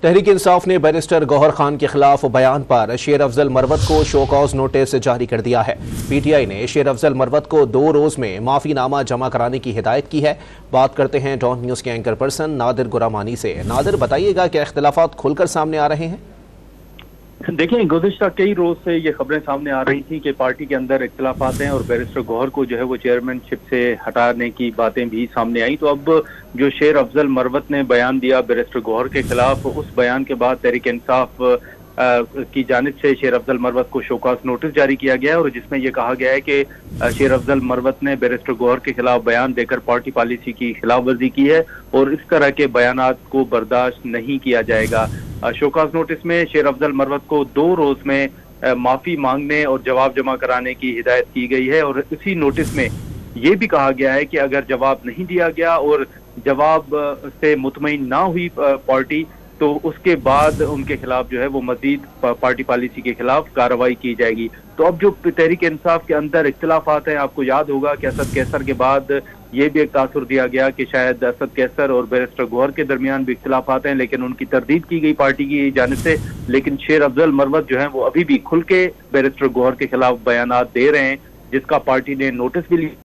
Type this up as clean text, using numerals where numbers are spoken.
तहरीक इंसाफ ने बैरिस्टर गौहर खान के खिलाफ बयान पर शेर अफजल मरवत को शो कॉज नोटिस जारी कर दिया है। पीटीआई ने शेर अफजल मरवत को 2 रोज में माफीनामा जमा कराने की हिदायत की है। बात करते हैं डॉन न्यूज के एंकर पर्सन नादिर गुरामानी से। नादिर, बताइएगा क्या इख्तिलाफात खुलकर सामने आ रहे हैं? देखिए, गुज़िश्ता कई रोज से ये खबरें सामने आ रही थी कि पार्टी के अंदर इख्तिलाफात हैं और बैरिस्टर गौहर को जो है वो चेयरमैनशिप से हटाने की बातें भी सामने आई। तो अब जो शेर अफजल मरवत ने बयान दिया बैरिस्टर गौहर के खिलाफ, उस बयान के बाद तहरीक इंसाफ की जानिब से शेर अफजल मरवत को शोकॉज नोटिस जारी किया गया है और जिसमें यह कहा गया है कि शेर अफजल मरवत ने बैरिस्टर गौहर के खिलाफ बयान देकर पार्टी पॉलिसी की खिलाफ वर्जी की है और इस तरह के बयानात को बर्दाश्त नहीं किया जाएगा। शोकॉज नोटिस में शेर अफजल मरवत को 2 रोज में माफी मांगने और जवाब जमा कराने की हिदायत की गई है और इसी नोटिस में ये भी कहा गया है कि अगर जवाब नहीं दिया गया और जवाब से मुतमईन ना हुई पार्टी तो उसके बाद उनके खिलाफ जो है वो मजीद पार्टी पॉलिसी के खिलाफ कार्रवाई की जाएगी। तो अब जो तहरीक इंसाफ के अंदर इख्तिलाफात हैं, आपको याद होगा कि असद कैसर के बाद ये भी एक तासुर दिया गया कि शायद असद कैसर और बैरिस्टर गौहर के दरमियान भी इख्तिलाफात हैं, लेकिन उनकी तरदीद की गई पार्टी की जानिब से। लेकिन शेर अफजल मरवत जो है वो अभी भी खुल के बैरिस्टर गौहर के खिलाफ बयानात दे रहे हैं, जिसका पार्टी ने नोटिस भी लिया।